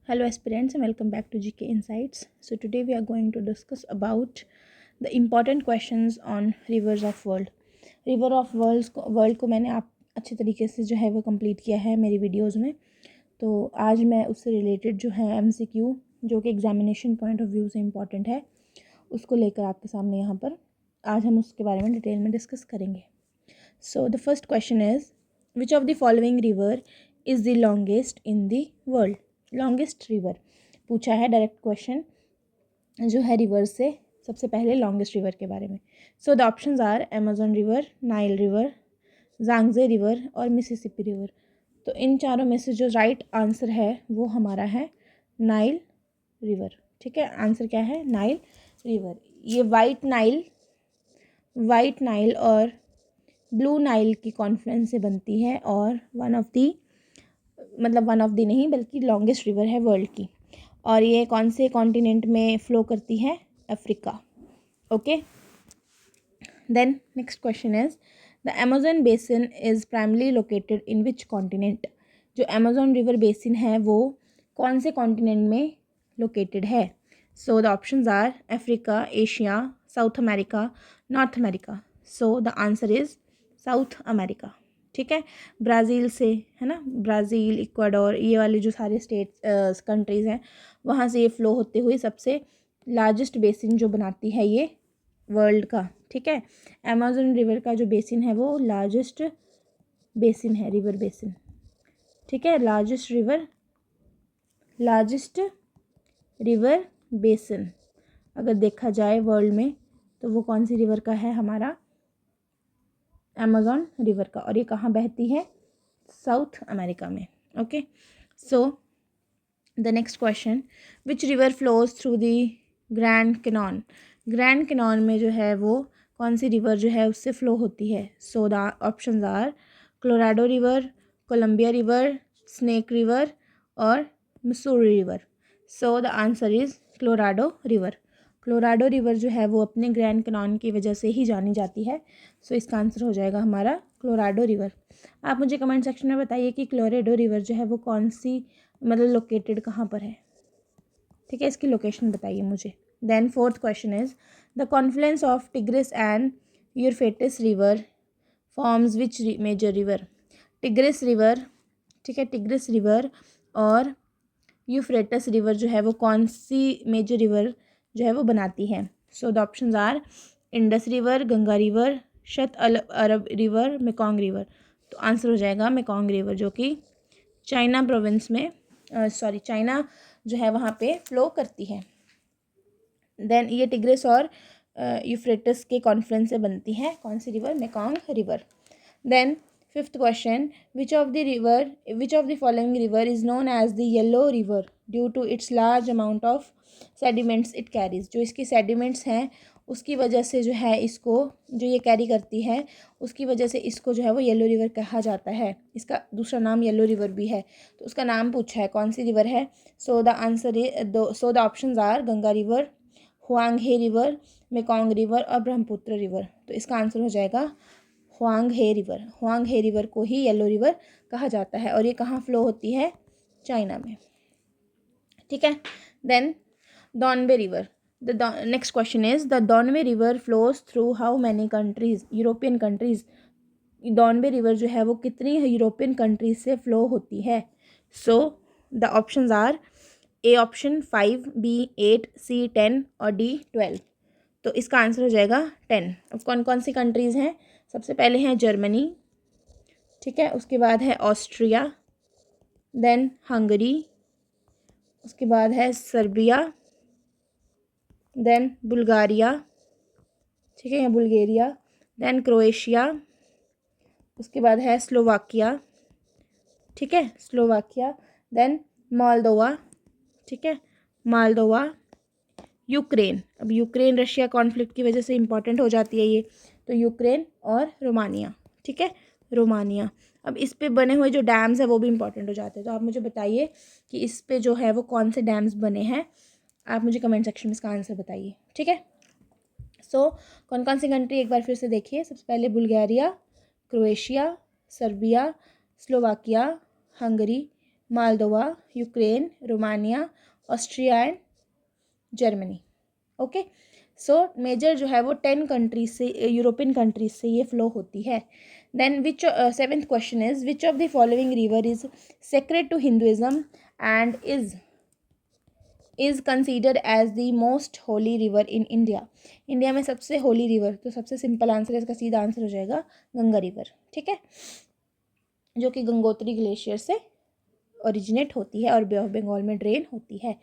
Hello aspirants and welcome back to GK Insights. So today we are going to discuss about the important questions on rivers of world. River of world को मैंने आप अच्छे तरीके से जो है वो कंप्लीट किया है मेरी वीडियोस में. तो आज मैं उससे रिलेटेड जो है MCQ जो कि एग्जामिनेशन पॉइंट ऑफ व्यू से इम्पॉर्टेंट है उसको लेकर आपके सामने यहाँ पर आज हम उसके बारे में डिटेल में डिस्कस करेंगे. So the first question is which of the following river is the longest in the world. Longest river पूछा है, डायरेक्ट क्वेश्चन जो है रिवर से सबसे पहले लॉन्गेस्ट रिवर के बारे में. So the options are Amazon river, Nile river, Yangtze river और मिसिसिपी रिवर. तो इन चारों में से जो राइट आंसर है वो हमारा है नाइल रिवर. ठीक है, आंसर क्या है? Nile river. ये वाइट नाइल और ब्लू नाइल की कॉन्फ्लुएंस से बनती है और वन ऑफ दी नहीं बल्कि लॉन्गेस्ट रिवर है वर्ल्ड की. और ये कौन से कॉन्टिनेंट में फ़्लो करती है? Africa. Okay, then next question is the Amazon basin is primarily located in which continent. जो अमेजन रिवर बेसिन है वो कौन से कॉन्टिनेंट में लोकेटेड है? So the options are Africa, Asia, South America, North America. So the answer is South America. ठीक है, Brazil से है ना, ब्राज़ील, इक्वाडोर, ये वाले जो सारे स्टेट्स कंट्रीज़ हैं वहाँ से ये फ़्लो होते हुए सबसे लार्जेस्ट बेसिन जो बनाती है ये वर्ल्ड का. ठीक है, अमेजन रिवर का जो बेसिन है वो लार्जेस्ट बेसिन है, रिवर बेसिन. ठीक है, लार्जेस्ट रिवर बेसिन अगर देखा जाए वर्ल्ड में तो वो कौन सी रिवर का है? हमारा अमेजन रिवर का. और ये कहाँ बहती है? साउथ अमेरिका में. Okay, so the next question which river flows through the grand Canon. Grand Canon में जो है वो कौन सी रिवर जो है उससे फ़्लो होती है? So the options are Colorado river, Columbia river, Snake river और Missouri river. So the answer is Colorado river. Colorado river जो है वो अपने ग्रैंड कैनॉन की वजह से ही जानी जाती है. सो इसका आंसर हो जाएगा हमारा कोलोराडो रिवर. आप मुझे कमेंट सेक्शन में बताइए कि कोलोराडो रिवर जो है वो कौन सी लोकेटेड कहाँ पर है. ठीक है, इसकी लोकेशन बताइए मुझे. Then fourth question is the confluence of Tigris and Euphrates river forms which major river. Tigris river, ठीक है, टिग्रिस रिवर और यूफ्रेटिस रिवर जो है वो कौन सी मेजर रिवर जो है वो बनाती है? So the options are Indus river, Ganga river, Shatt Arab river, Mekong river. तो आंसर हो जाएगा मेकोंग रिवर जो कि चाइना प्रोविंस में चाइना जो है वहाँ पे फ्लो करती है. देन ये टिग्रिस और यूफ्रेटिस के कॉन्फ्लुएंस से बनती है कौन सी river? Mekong river. Then fifth question which of the following river is known as the Yellow River due to its large amount of sediments it carries. जो इसकी सेडिमेंट्स हैं उसकी वजह से जो है इसको, जो ये कैरी करती है उसकी वजह से इसको जो है वो येलो रिवर कहा जाता है. इसका दूसरा नाम येलो रिवर भी है. तो उसका नाम पूछा है कौन सी रिवर है. So the options are Ganga river, Huang He river, Mekong river और ब्रह्मपुत्र रिवर. तो इसका आंसर हो जाएगा हुआंग-हे रिवर. हुआंग-हे रिवर को ही येलो रिवर कहा जाता है और ये कहाँ फ्लो होती है? चाइना में. ठीक है, then Danube river. The next question is the Danube river flows through how many countries, European countries. Danube river जो है वो कितनी यूरोपियन कंट्रीज से फ्लो होती है? So the options are A option 5, B 8, C 10 और डी 12. तो इसका आंसर हो जाएगा 10. अब कौन कौन सी कंट्रीज़ हैं? सबसे पहले हैं जर्मनी, ठीक है, उसके बाद है ऑस्ट्रिया, देन हंगरी, उसके बाद है सर्बिया, देन बुल्गारिया, ठीक है, या बुल्गारिया, देन क्रोएशिया, उसके बाद है स्लोवाकिया, ठीक है, स्लोवाकिया, देन मोल्दोवा, ठीक है, मोल्दोवा, यूक्रेन. अब यूक्रेन रशिया कॉन्फ्लिक्ट की वजह से इंपॉर्टेंट हो जाती है ये, तो यूक्रेन और रोमानिया. ठीक है, रोमानिया. अब इस पे बने हुए जो डैम्स है वो भी इंपॉर्टेंट हो जाते हैं. तो आप मुझे बताइए कि इस पे जो है वो कौन से डैम्स बने हैं. आप मुझे कमेंट सेक्शन में इसका आंसर बताइए. ठीक है, सो कौन कौन सी कंट्री एक बार फिर से देखिए. सबसे पहले Bulgaria, Croatia, Serbia, Slovakia, Hungary, Moldova, Ukraine, Romania, Austria and Germany. Okay, so major जो है वो 10 कंट्रीज से, यूरोपियन कंट्रीज से ये फ्लो होती है। Then which, seventh question is which of the following river is sacred to Hinduism and is considered as the most holy river in India. India में सबसे होली रिवर, तो सबसे सिंपल आंसर है इसका, सीधा आंसर हो जाएगा गंगा रिवर। ठीक है, जो कि गंगोत्री ग्लेशियर से ओरिजिनेट होती है और बे ऑफ बंगाल में ड्रेन होती है।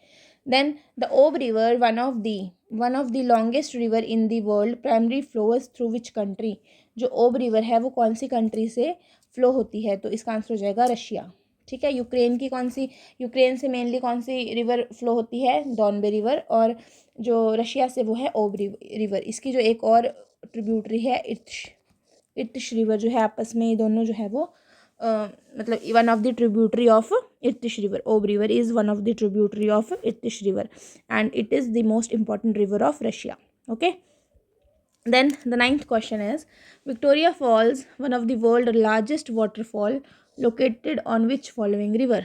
देन द ओब river, one of the longest river in the world, primary flows through which country. जो ओब रिवर है वो कौन सी कंट्री से फ्लो होती है, तो इसका आंसर हो जाएगा रशिया। ठीक है, यूक्रेन से मेनली कौन सी रिवर फ्लो होती है, डॉनबे रिवर, और जो रशिया से वो है ओब रिवर। इसकी जो एक और ट्रिब्यूटरी है इर्तिश रिवर, जो है आपस में ये दोनों जो है वो मतलब one of the tributary of Irtysh river. Ob river is one of the tributary of Irtysh river and it is the most important river of Russia. Okay, then the ninth question is Victoria Falls, one of the world largest waterfall, located on which following river?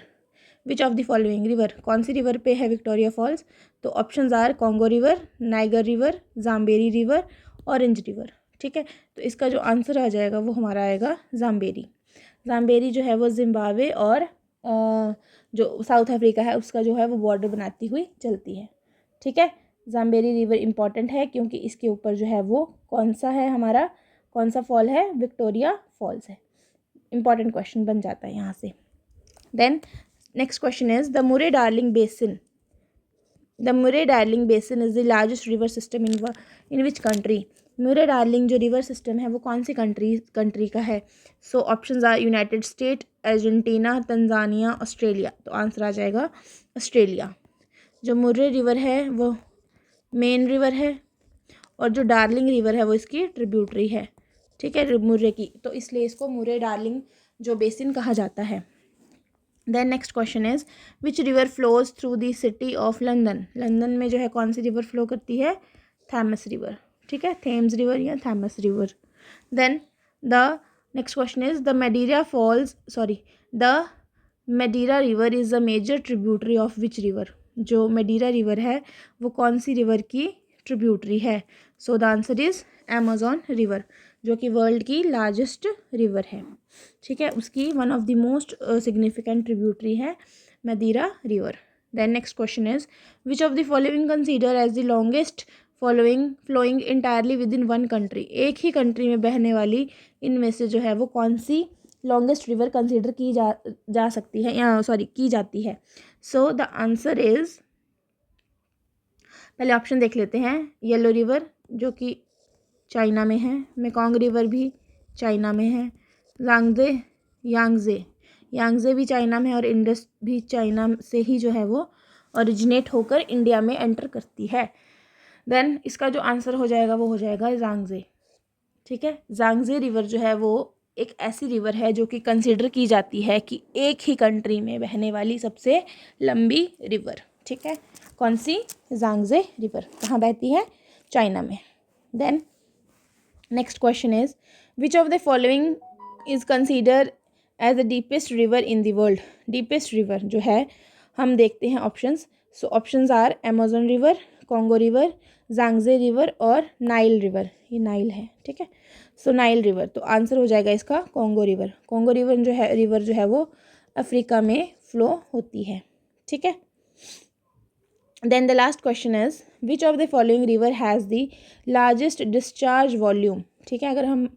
Which of the following river, कौन सी river पे है Victoria Falls? तो options are Congo river, Niger river, Zambezi river, Orange river. ठीक है, तो इसका जो आंसर आ जाएगा वो हमारा आएगा जाम्बेरी। जाम्बेरी जो है वो जिम्बाब्वे और जो साउथ अफ्रीका है उसका जो है वो बॉर्डर बनाती हुई चलती है। ठीक है, जाम्बेरी रिवर इम्पॉर्टेंट है क्योंकि इसके ऊपर जो है वो कौन सा है हमारा, कौन सा फॉल है, विक्टोरिया फॉल्स है। इंपॉर्टेंट क्वेश्चन बन जाता है यहाँ से। Then next question is the Murray Darling basin. The Murray Darling basin is the largest river system in which country. Murray Darling जो रिवर सिस्टम है वो कौन सी कंट्री का है? सो options are United State, Argentina, Tanzania, Australia. तो answer आ जाएगा ऑस्ट्रेलिया। जो मुरे रिवर है वो मेन रिवर है और जो डार्लिंग रिवर है वो इसकी ट्रिब्यूटरी है। ठीक है, मुरे की, तो इसलिए इसको मुरे डार्लिंग जो बेसिन कहा जाता है। Then next question is which river flows through the city of London. London में जो है कौन सी रिवर फ्लो करती है? Thames river. ठीक है, थेम्स रिवर या Thames river. Then the next question is the Madeira river is a major tributary of which river. जो मेडीरा रिवर है वो कौन सी रिवर की ट्रिब्यूटरी है? So the answer is Amazon river, जो कि वर्ल्ड की लार्जेस्ट रिवर है। ठीक है, उसकी one of the most significant tributary है Madeira river. Then next question is which of the following consider as the longest flowing entirely within one country. एक ही कंट्री में बहने वाली इनमें से जो है वो कौन सी लॉन्गेस्ट रिवर कंसीडर की जा सकती है, या की जाती है? सो द आंसर इज, पहले ऑप्शन देख लेते हैं। येलो रिवर जो कि चाइना में है, मेकोंग रिवर भी चाइना में है, यांगजे भी चाइना में है, और इंडस भी चाइना से ही जो है वो ओरिजिनेट होकर इंडिया में एंटर करती है। देन इसका जो आंसर हो जाएगा वो हो जाएगा यांगजे। ठीक है, यांगजे रिवर जो है वो एक ऐसी रिवर है जो कि कंसिडर की जाती है कि एक ही कंट्री में बहने वाली सबसे लंबी रिवर। ठीक है, कौन सी? Yangtze river. कहाँ बहती है? चाइना में। Then next question is which of the following is consider as the deepest river in the world. Deepest river जो है हम देखते हैं options. So options are Amazon river, Congo river, Yangtze river और नाइल रिवर। ये Nile है। ठीक है, सो नाइल रिवर, तो आंसर हो जाएगा इसका कॉन्गो रिवर। कॉन्गो रिवर जो है वो अफ्रीका में फ्लो होती है। ठीक है, then the last question is which of the following river has the largest discharge volume. ठीक है, अगर हम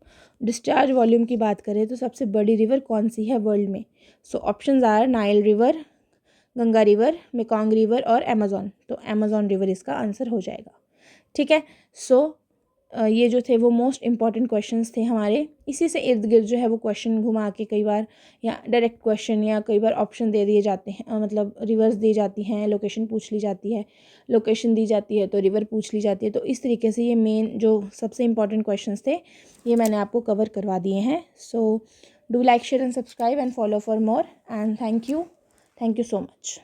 डिस्चार्ज वॉल्यूम की बात करें तो सबसे बड़ी रिवर कौन सी है वर्ल्ड में? So options are Nile river, Ganga river, Mekong river और अमेजॉन। तो अमेजॉन रिवर इसका आंसर हो जाएगा। ठीक है, सो ये जो थे वो मोस्ट इंपॉर्टेंट क्वेश्चंस थे हमारे। इसी से इर्द गिर्द जो है वो क्वेश्चन घुमा के कई बार, या डायरेक्ट क्वेश्चन, या कई बार ऑप्शन दे दिए जाते हैं, मतलब रिवर्स दी जाती हैं, लोकेशन पूछ ली जाती है, लोकेशन दी जाती है तो रिवर पूछ ली जाती है। तो इस तरीके से ये मेन जो सबसे इंपॉर्टेंट क्वेश्चंस थे ये मैंने आपको कवर करवा दिए हैं। So do like, share and subscribe and follow for more, and thank you so much.